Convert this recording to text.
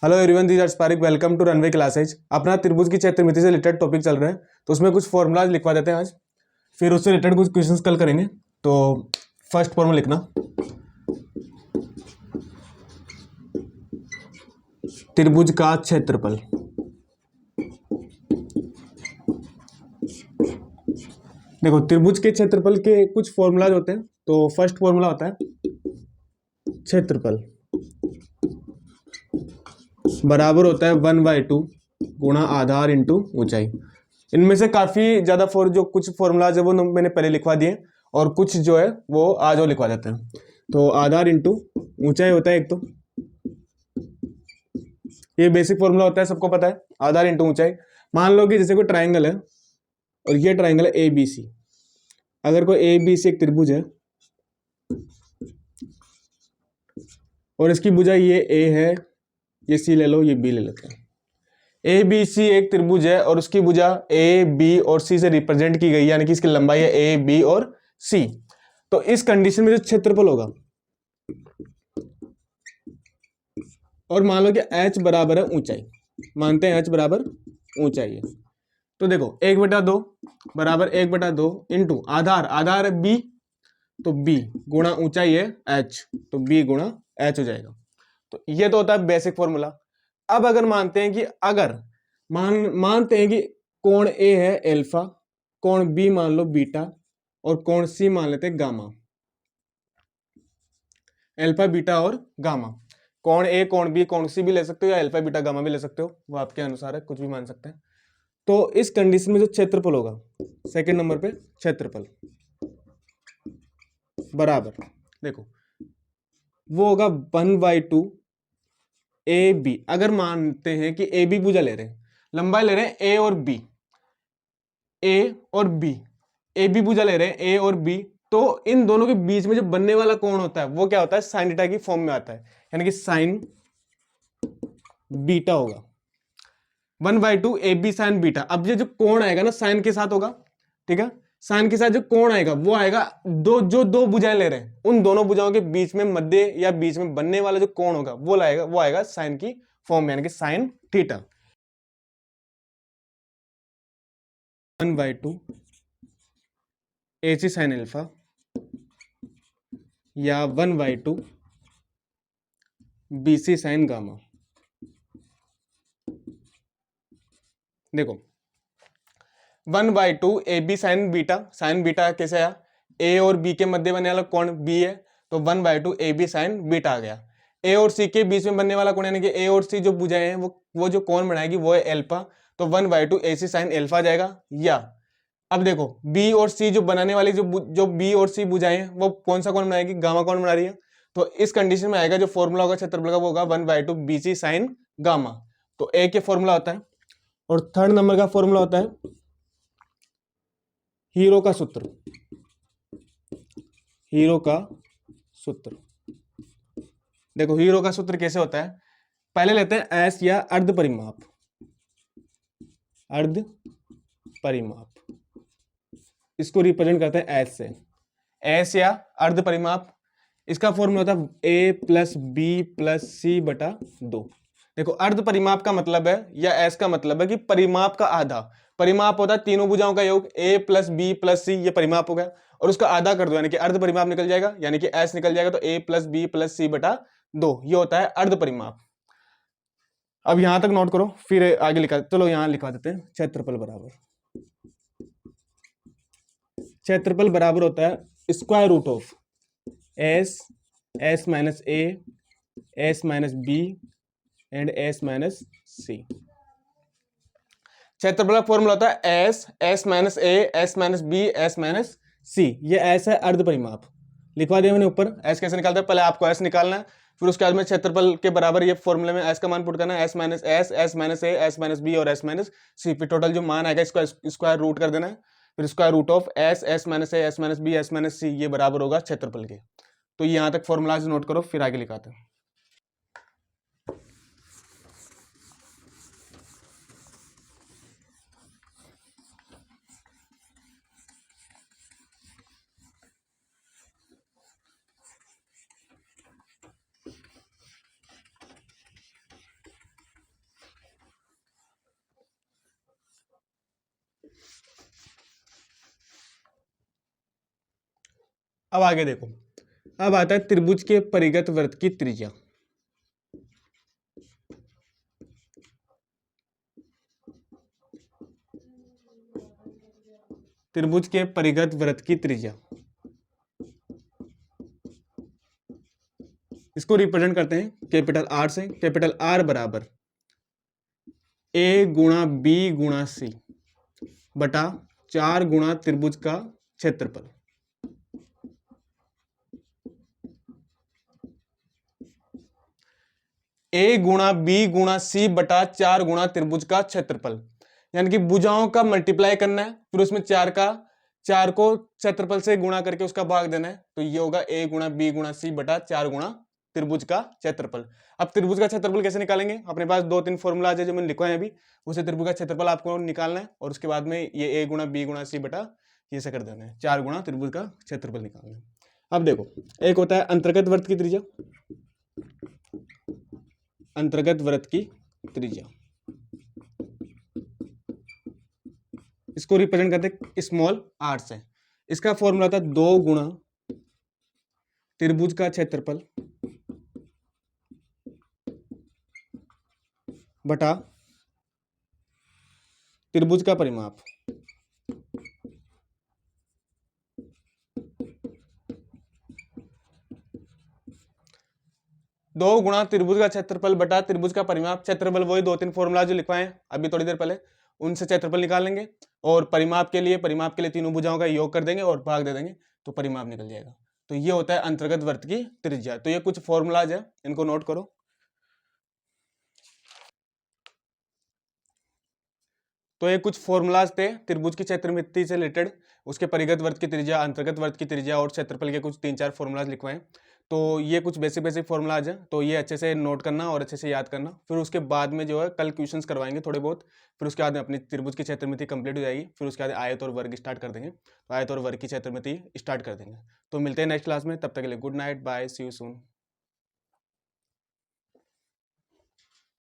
Hello everyone, this R Pareek. Welcome to runway classes. अपना त्रिभुज की क्षेत्रमिति से रिलेटेड टॉपिक चल रहा है, तो उसमें कुछ फॉर्मूलाज लिखवा देते हैं आज, फिर उससे रिलेटेड कुछ क्वेश्चंस कल करेंगे। तो फर्स्ट फॉर्मूला लिखना, त्रिभुज का क्षेत्रफल। देखो, त्रिभुज के क्षेत्रफल के कुछ फॉर्मूलाज होते हैं। तो फर्स्ट फॉर्मूला होता है क्षेत्रफल बराबर होता है 1/2 गुणा आधार इंटू ऊंचाई। इनमें से काफी ज्यादा जो कुछ फॉर्मूलाज है वो मैंने पहले लिखवा दिए, और कुछ जो है वो आज और लिखवा देते हैं। तो आधार इंटू ऊंचाई होता है एक, तो ये बेसिक फॉर्मूला होता है, सबको पता है। आधार इंटू ऊंचाई। मान लो कि जैसे कोई ट्राइंगल है और ये ट्राइंगल है ए बी सी। अगर कोई ए बी सी एक त्रिभुज है और इसकी भुजा ये ए है, ये सी ले लो, ये बी ले लेते हैं। ए बी सी एक त्रिभुज है और उसकी भुजा ए बी और सी से रिप्रेजेंट की गई, यानी कि इसकी लंबाई है ए बी और सी। तो इस कंडीशन में जो क्षेत्रफल होगा, और मान लो कि h बराबर है ऊंचाई, मानते हैं h बराबर ऊंचाई है। तो देखो 1/2 बराबर 1/2 इंटू आधार, आधार है b, तो b गुणा ऊंचाई है h, तो b गुणा h हो जाएगा। तो ये तो होता है बेसिक फॉर्मूला। अब अगर मानते हैं कि मानते हैं कि कोण a है अल्फा, कोण b मान लो बीटा, और कोण c मान लेते हैं गामा। अल्फा बीटा और गामा, कोण ए कोण बी कोण सी भी ले सकते हो, या अल्फा बीटा गामा भी ले सकते हो, वो आपके अनुसार है, कुछ भी मान सकते हैं। तो इस कंडीशन में जो क्षेत्रफल होगा, सेकंड नंबर पे क्षेत्रफल बराबर, देखो वो होगा 1/2 ए बी। अगर मानते हैं कि ए बी भुजा ले रहे हैं, लंबाई ले रहे हैं ए और बी, ए और बी, ए बी भुजा ले रहे हैं ए और बी, तो इन दोनों के बीच में जो बनने वाला कोण होता है वो क्या होता है, साइन थीटा की फॉर्म में आता है, यानी कि साइन बीटा होगा। 1/2 ए बी साइन बीटा। अब ये जो कोण आएगा ना साइन के साथ होगा, ठीक है। साइन के साथ जो कोण आएगा वो आएगा दो भुजाएं ले रहे हैं, उन दोनों भुजाओं के बीच में मध्य या बीच में बनने वाला जो कोण होगा वो आएगा साइन की फॉर्म में, यानी कि sine theta. 1/2 AC sine alpha या 1/2 BC साइन गामा। देखो 1/2 AB साइन बीटा कैसे आया, ए और बी के मध्य बनने वाला कोण बी है, तो 1/2 AB साइन बीटा आ गया। ए और सी के बीच में बनने वाला कोण, यानी कि ए और सी जो भुजाएं हैं वो जो कोण बनाएगी वो है अल्फा, तो 1/2 AC साइन अल्फा जाएगा। या अब देखो बी और सी जो बनाने वाली जो बी और सी भुजाएं हैं वो कौन सा कोण बनाएगी, गामा कोण बना रही है। तो इस कंडीशन में आएगा जो फॉर्मूला होगा क्षेत्रफल का वो होगा 1/2 BC साइन गामा। तो ए के फॉर्मूला होता है। और थर्ड नंबर का फॉर्मूला होता है हीरो का सूत्र। हीरो का सूत्र, देखो हीरो का सूत्र कैसे होता है, पहले लेते हैं एस या अर्ध परिमाप। अर्ध परिमाप इसको रिप्रेजेंट करते हैं एस से। एस या अर्ध परिमाप, इसका फॉर्मूला होता है ए प्लस बी प्लस सी बटा 2। देखो अर्ध परिमाप का मतलब है, या एस का मतलब है कि परिमाप का आधा। परिमाप होता है तीनों भुजाओं का योग, ए प्लस बी प्लस सी, ये परिमाप हो गया, और उसका आधा कर दो यानी कि अर्ध परिमाप निकल जाएगा, यानी कि एस निकल जाएगा, तो ए प्लस बी प्लस सी बटा 2, ये होता है अर्ध परिमाप। अब यहां तक नोट करो, फिर आगे लिखा, चलो यहां लिखवा देते हैं क्षेत्रफल बराबर। क्षेत्रफल बराबर होता है square root of S minus A, S minus B and S minus C. क्षेत्रफल का फॉर्मूला होता है S minus A, S minus B, S minus C. ये एस है अर्ध परिमाप, लिखवा दिया मैंने ऊपर। एस कैसे निकालते हैं, पहले आपको एस निकालना है, फिर उसके बाद में क्षेत्रफल के बराबर ये फॉर्मूले में एस का मान पुट करना है, S minus S, S minus A, S minus B और एस माइनस सी। फिर टोटल जो मान आएगा इसको स्क्वायर रूट कर देना है, फिर square root of S minus A, S minus B, S minus C, ये बराबर होगा क्षेत्रफल के। तो यहां तक फॉर्मूलाज नोट करो, फिर आगे लिखाते हैं। अब आगे देखो, अब आता है त्रिभुज के परिगत वृत्त की त्रिज्या। त्रिभुज के परिगत वृत्त की त्रिज्या, इसको रिप्रेजेंट करते हैं कैपिटल आर से। कैपिटल आर बराबर ए गुणा बी गुणा सी बटा 4 गुणा त्रिभुज का क्षेत्रफल। ए गुणा बी गुणा सी बटा 4 गुणा त्रिभुज का क्षेत्रफल, यानी कि भुजाओं का मल्टीप्लाई करना है, फिर उसमें 4 को क्षेत्रफल से गुणा करके उसका भाग देना है। तो ये होगा ए गुणा बी गुणा सी बटा 4 गुणा त्रिभुज का क्षेत्रफल। अब त्रिभुज का क्षेत्रफल कैसे निकालेंगे, अपने पास 2-3 फॉर्मूला है जो मैंने लिखवाए हैं अभी, उसे त्रिभुज का क्षेत्रफल आपको निकालना है और उसके बाद में ये ए गुणा बी गुणा सी बटा ये से कर देना है 4 गुणा त्रिभुज का क्षेत्रफल निकालना है। अब देखो, एक होता है अंतर्गत वृत्त की त्रिज्या, अंतर्गत वृत्त की त्रिज्या, इसको रिप्रेजेंट करते हैं स्मॉल आर से। इसका फॉर्मूला था 2 गुणा त्रिभुज का क्षेत्रफल बटा त्रिभुज का परिमाप। दो गुणा त्रिभुज का क्षेत्रफल बटा त्रिभुज का परिमाप। क्षेत्रफल वही 2-3 फॉर्मूला जो लिखवाए हैं अभी थोड़ी देर पहले, उनसे क्षेत्रफल निकाल लेंगे और परिमाप के लिए तीनों भुजाओं का योग कर देंगे और भाग दे देंगे तो परिमाप निकल जाएगा। तो ये होता है अंतर्गत वृत्त की त्रिज्या। तो ये कुछ फॉर्मूलाज है, इनको नोट करो। तो ये कुछ फॉर्मूलाज थे त्रिभुज की क्षेत्रमिति से रिलेटेड, उसके परिगत वृत्त की त्रिज्या, अंतर्गत वृत्त की त्रिज्या और क्षेत्रफल के कुछ 3-4 फॉर्मूलाज लिखवाए। तो ये कुछ बेसिक फॉर्मूलाज हैं, तो ये अच्छे से नोट करना और अच्छे से याद करना। फिर उसके बाद में जो है कल क्वेश्चंस करवाएंगे थोड़े बहुत, फिर उसके बाद में अपनी त्रिभुज की क्षेत्रमिति कंप्लीट हो जाएगी। फिर उसके बाद आयत और वर्ग स्टार्ट कर देंगे, तो आयत और वर्ग की क्षेत्रमिति स्टार्ट कर देंगे। तो मिलते हैं नेक्स्ट क्लास में, तब तक के लिए good night, bye, see you soon.